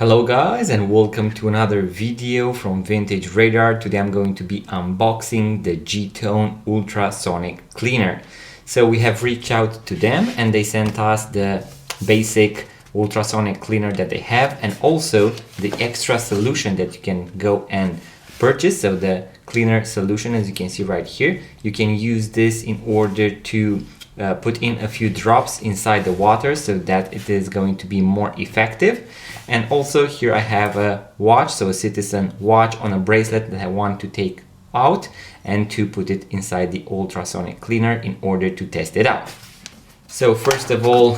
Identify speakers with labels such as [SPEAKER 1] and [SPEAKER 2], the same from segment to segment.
[SPEAKER 1] Hello guys, and welcome to another video from Vintage Radar. Today I'm going to be unboxing the JeaTone Ultrasonic Cleaner. So we have reached out to them and they sent us the basic ultrasonic cleaner that they have and also the extra solution that you can go and purchase. So the cleaner solution, as you can see right here, you can use this in order to put in a few drops inside the water so that it is going to be more effective. And also here I have a watch, so a Citizen watch on a bracelet that I want to take out and to put it inside the ultrasonic cleaner in order to test it out. So first of all,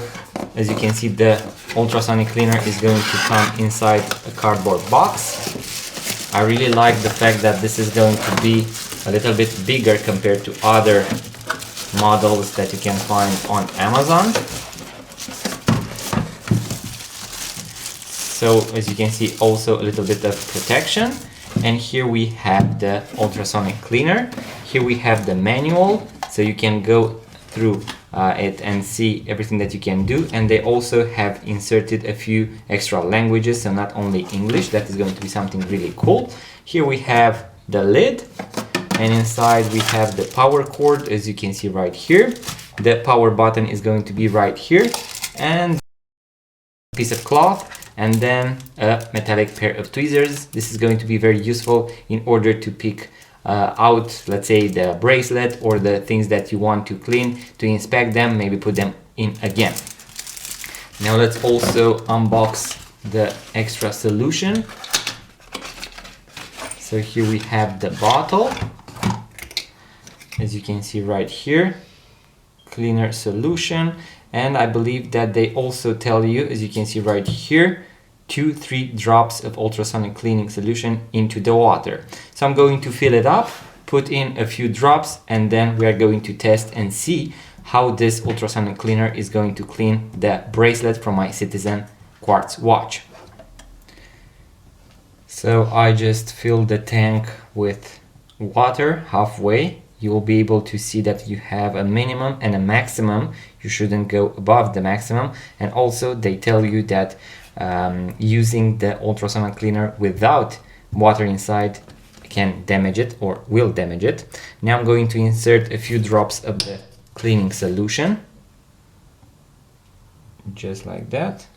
[SPEAKER 1] as you can see, the ultrasonic cleaner is going to come inside a cardboard box. I really like the fact that this is going to be a little bit bigger compared to other models that you can find on Amazon. So as you can see, also a little bit of protection. And here we have the ultrasonic cleaner. Here we have the manual, so you can go through it and see everything that you can do. And they also have inserted a few extra languages, so not only English. That is going to be something really cool. Here we have the lid, and inside we have the power cord, as you can see right here. The power button is going to be right here, and a piece of cloth, and then a metallic pair of tweezers. This is going to be very useful in order to pick out, let's say, the bracelet or the things that you want to clean, to inspect them, maybe put them in again. Now let's also unbox the extra solution. So here we have the bottle, as you can see right here, cleaner solution. And I believe that they also tell you, as you can see right here, 2-3 drops of ultrasonic cleaning solution into the water. So I'm going to fill it up, put in a few drops, and then we are going to test and see how this ultrasonic cleaner is going to clean the bracelet from my Citizen quartz watch. So I just filled the tank with water halfway. You will be able to see that you have a minimum and a maximum. You shouldn't go above the maximum. And also they tell you that using the ultrasonic cleaner without water inside can damage it or will damage it. Now I'm going to insert a few drops of the cleaning solution, just like that.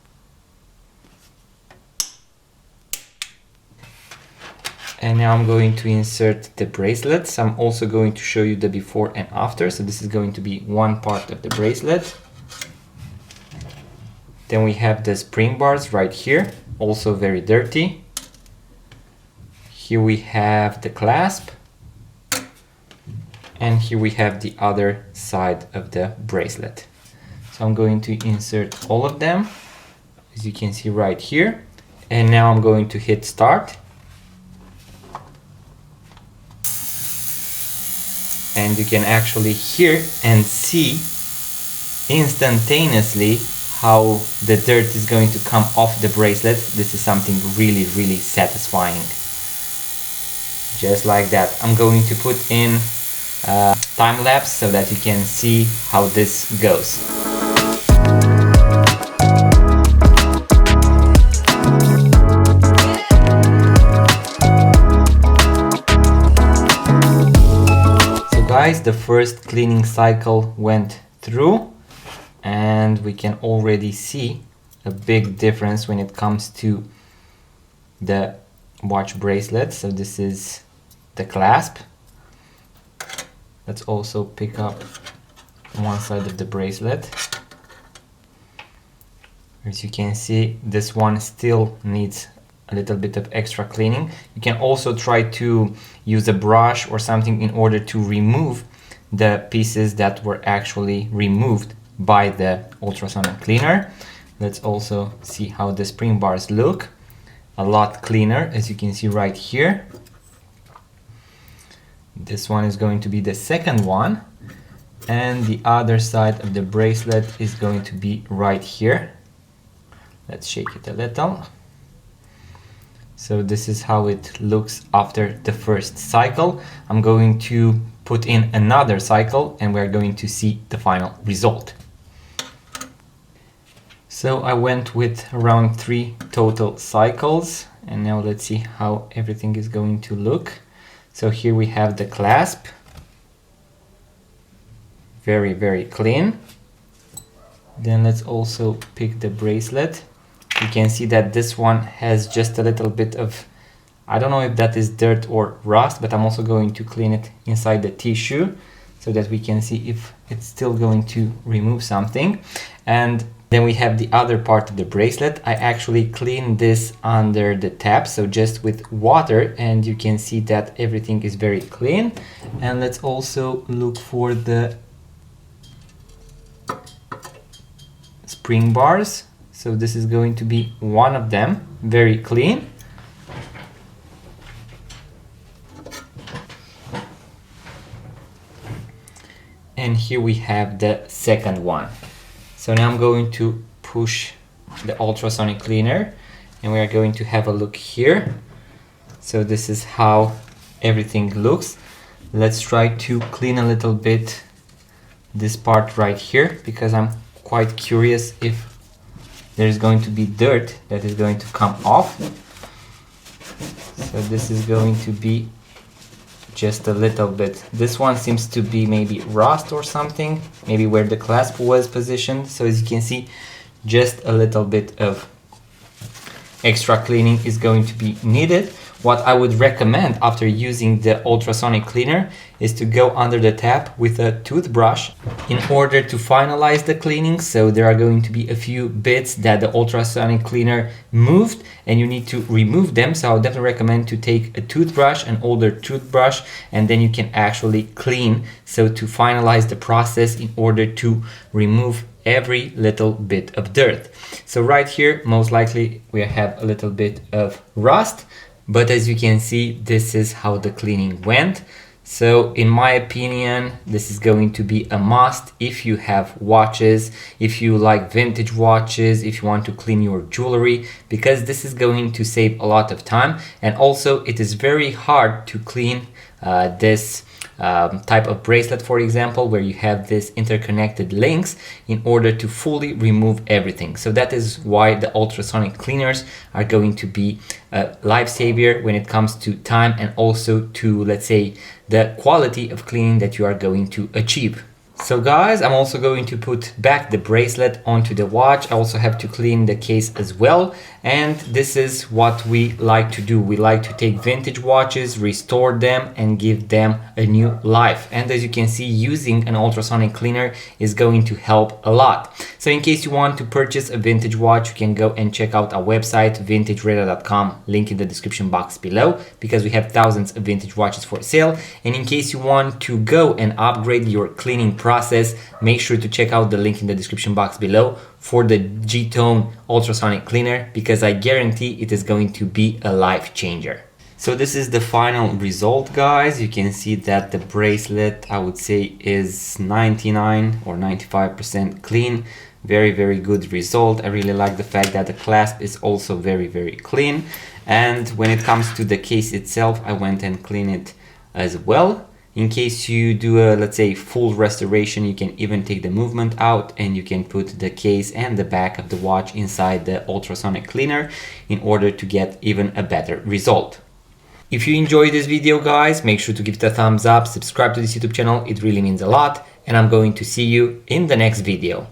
[SPEAKER 1] And now I'm going to insert the bracelets. I'm also going to show you the before and after. So this is going to be one part of the bracelet. Then we have the spring bars right here, also very dirty. Here we have the clasp. And here we have the other side of the bracelet. So I'm going to insert all of them, as you can see right here. And now I'm going to hit start. And you can actually hear and see instantaneously how the dirt is going to come off the bracelet. This is something really, really satisfying. Just like that. I'm going to put in a time lapse so that you can see how this goes. Guys, the first cleaning cycle went through and we can already see a big difference when it comes to the watch bracelet. So this is the clasp. Let's also pick up one side of the bracelet. As you can see, this one still needs a little bit of extra cleaning. You can also try to use a brush or something in order to remove the pieces that were actually removed by the ultrasonic cleaner. Let's also see how the spring bars look. A lot cleaner, as you can see right here. This one is going to be the second one, and the other side of the bracelet is going to be right here. Let's shake it a little. So this is how it looks after the first cycle. I'm going to put in another cycle and we're going to see the final result. So I went with around 3 total cycles, and now let's see how everything is going to look. So here we have the clasp, very, very clean. Then let's also pick the bracelet. You can see that this one has just a little bit of, I don't know if that is dirt or rust, but I'm also going to clean it inside the tissue so that we can see if it's still going to remove something. And then we have the other part of the bracelet. I actually cleaned this under the tap, so just with water, and you can see that everything is very clean. And let's also look for the spring bars. So this is going to be one of them, very clean. And here we have the second one. So now I'm going to push the ultrasonic cleaner and we are going to have a look here. So this is how everything looks. Let's try to clean a little bit this part right here, because I'm quite curious if there's going to be dirt that is going to come off. So this is going to be just a little bit. This one seems to be maybe rust or something, maybe where the clasp was positioned. So as you can see, just a little bit of extra cleaning is going to be needed. What I would recommend after using the ultrasonic cleaner is to go under the tap with a toothbrush in order to finalize the cleaning. So there are going to be a few bits that the ultrasonic cleaner moved and you need to remove them. So I would definitely recommend to take a toothbrush, an older toothbrush, and then you can actually clean. So to finalize the process in order to remove every little bit of dirt. So right here, most likely we have a little bit of rust. But as you can see, this is how the cleaning went. So in my opinion, this is going to be a must if you have watches, if you like vintage watches, if you want to clean your jewelry, because this is going to save a lot of time. And also it is very hard to clean this type of bracelet, for example, where you have this interconnected links, in order to fully remove everything. So that is why the ultrasonic cleaners are going to be a lifesaver when it comes to time and also to, let's say, the quality of cleaning that you are going to achieve. So guys, I'm also going to put back the bracelet onto the watch. I also have to clean the case as well. And this is what we like to do. We like to take vintage watches, restore them and give them a new life. And as you can see, using an ultrasonic cleaner is going to help a lot. So in case you want to purchase a vintage watch, you can go and check out our website, vintageradar.com, link in the description box below, because we have thousands of vintage watches for sale. And in case you want to go and upgrade your cleaning process, make sure to check out the link in the description box below for the JeaTone Ultrasonic Cleaner, because I guarantee it is going to be a life changer. So this is the final result, guys. You can see that the bracelet, I would say, is 99 or 95% clean. Very, very good result. I really like the fact that the clasp is also very, very clean. And when it comes to the case itself, I went and cleaned it as well. In case you do a, let's say, full restoration, you can even take the movement out and you can put the case and the back of the watch inside the ultrasonic cleaner in order to get even a better result. If you enjoyed this video, guys, make sure to give it a thumbs up, subscribe to this YouTube channel, it really means a lot, and I'm going to see you in the next video.